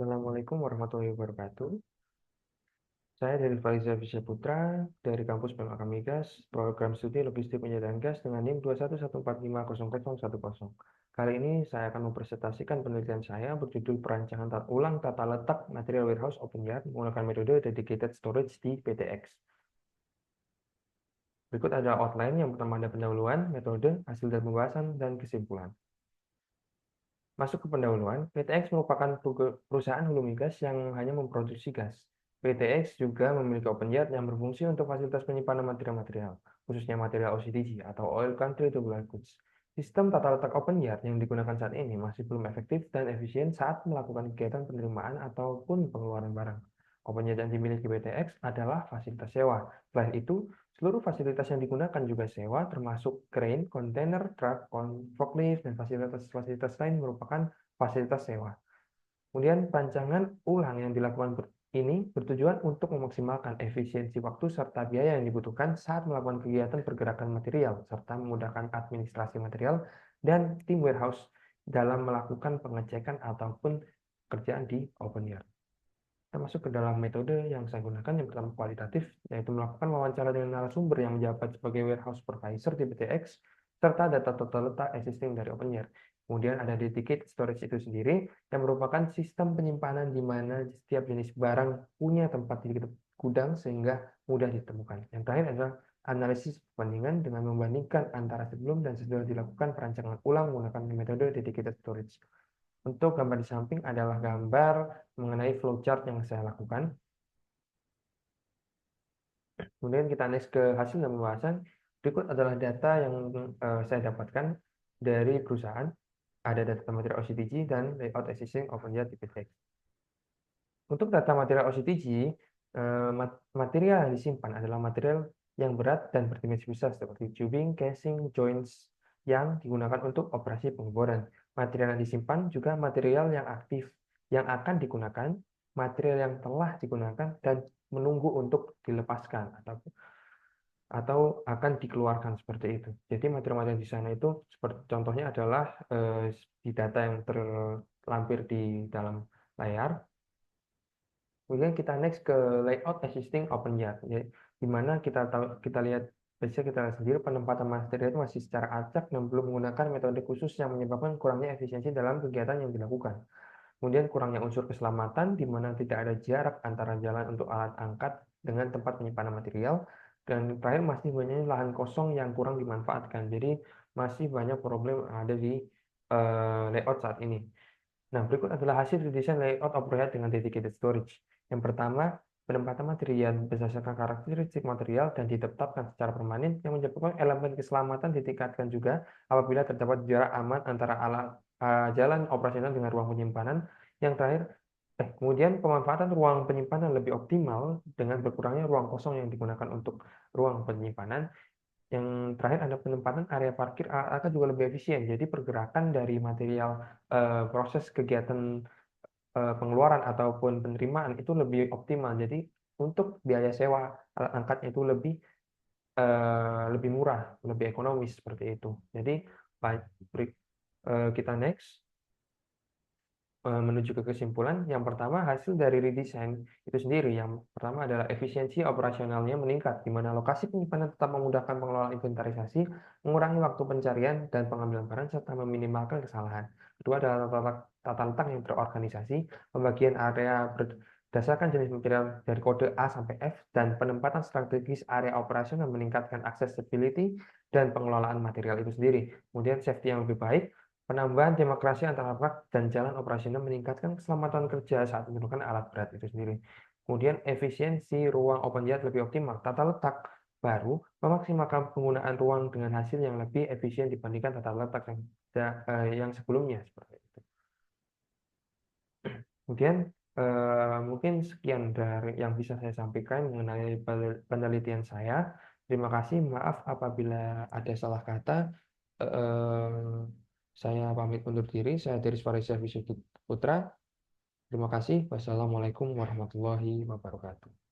Assalamualaikum warahmatullahi wabarakatuh. Saya dari Faiza Fisya Putra dari kampus PMK Migas, program studi logistik penyediaan gas dengan NIM 211450010. Kali ini saya akan mempresentasikan penelitian saya berjudul perancangan ulang tata letak material warehouse open yard menggunakan metode dedicated storage di PTX. Berikut ada outline. Yang pertama ada pendahuluan, metode, hasil dan pembahasan, dan kesimpulan. Masuk ke pendahuluan, PTX merupakan perusahaan hulu migas yang hanya memproduksi gas. PTX juga memiliki open yard yang berfungsi untuk fasilitas penyimpanan material-material, khususnya material OCTG atau Oil Country Tubular Goods. Sistem tata letak open yard yang digunakan saat ini masih belum efektif dan efisien saat melakukan kegiatan penerimaan ataupun pengeluaran barang. Open yard yang dimiliki PTX adalah fasilitas sewa. Selain itu, seluruh fasilitas yang digunakan juga sewa, termasuk crane, kontainer, truk, forklift, dan fasilitas-fasilitas lain merupakan fasilitas sewa. Kemudian rancangan ulang yang dilakukan ini bertujuan untuk memaksimalkan efisiensi waktu serta biaya yang dibutuhkan saat melakukan kegiatan pergerakan material, serta memudahkan administrasi material dan tim warehouse dalam melakukan pengecekan ataupun kerjaan di open yard. Kita masuk ke dalam metode yang saya gunakan. Yang pertama kualitatif, yaitu melakukan wawancara dengan narasumber yang menjabat sebagai warehouse supervisor di PTX, serta data total letak existing dari OpenYard. Kemudian ada dedicated storage itu sendiri, yang merupakan sistem penyimpanan di mana setiap jenis barang punya tempat di gudang sehingga mudah ditemukan. Yang terakhir adalah analisis perbandingan dengan membandingkan antara sebelum dan sesudah dilakukan perancangan ulang menggunakan metode dedicated storage. Untuk gambar di samping adalah gambar mengenai flowchart yang saya lakukan. Kemudian kita next ke hasil dan pembahasan. Berikut adalah data yang saya dapatkan dari perusahaan. Ada data material OCTG dan layout existing OpenYard di PTX. Untuk data material OCTG, material yang disimpan adalah material yang berat dan berdimensi besar seperti tubing, casing, joints yang digunakan untuk operasi pengeboran. Material yang disimpan juga material yang aktif yang akan digunakan, material yang telah digunakan dan menunggu untuk dilepaskan atau akan dikeluarkan seperti itu. Jadi material-material di sana itu seperti contohnya adalah di data yang terlampir di dalam layar. Kemudian kita next ke layout existing open yard, di mana kita lihat bisa kita lihat sendiri penempatan material itu masih secara acak dan belum menggunakan metode khusus yang menyebabkan kurangnya efisiensi dalam kegiatan yang dilakukan. Kemudian kurangnya unsur keselamatan di mana tidak ada jarak antara jalan untuk alat angkat dengan tempat penyimpanan material, dan terakhir masih banyak lahan kosong yang kurang dimanfaatkan. Jadi masih banyak problem yang ada di layout saat ini. Nah, berikut adalah hasil desain layout overhead dengan dedicated storage. Yang pertama, penempatan material berdasarkan karakteristik material dan ditetapkan secara permanen yang menyebabkan elemen keselamatan ditingkatkan juga apabila terdapat jarak aman antara alat jalan operasional dengan ruang penyimpanan. Yang terakhir, kemudian pemanfaatan ruang penyimpanan lebih optimal dengan berkurangnya ruang kosong yang digunakan untuk ruang penyimpanan. Yang terakhir ada penempatan area parkir akan juga lebih efisien. Jadi pergerakan dari material proses kegiatan pengeluaran ataupun penerimaan itu lebih optimal. Jadi untuk biaya sewa alat angkatnya itu lebih murah, lebih ekonomis seperti itu. Jadi kita next. Menuju ke kesimpulan. Yang pertama, hasil dari redesign itu sendiri. Yang pertama adalah efisiensi operasionalnya meningkat, di mana lokasi penyimpanan tetap memudahkan pengelolaan inventarisasi, mengurangi waktu pencarian dan pengambilan barang, serta meminimalkan kesalahan. Kedua adalah tata letak yang terorganisasi, pembagian area berdasarkan jenis material dari kode A sampai F, dan penempatan strategis area operasional meningkatkan accessibility dan pengelolaan material itu sendiri. Kemudian safety yang lebih baik, penambahan demokrasi antara rak dan jalan operasional meningkatkan keselamatan kerja saat menggunakan alat berat itu sendiri. Kemudian efisiensi ruang open yard lebih optimal. Tata letak baru memaksimalkan penggunaan ruang dengan hasil yang lebih efisien dibandingkan tata letak yang sebelumnya seperti itu. Kemudian mungkin sekian dari yang bisa saya sampaikan mengenai penelitian saya. Terima kasih. Maaf apabila ada salah kata. Saya pamit undur diri. Saya dari Farisya Putra. Terima kasih. Wassalamualaikum warahmatullahi wabarakatuh.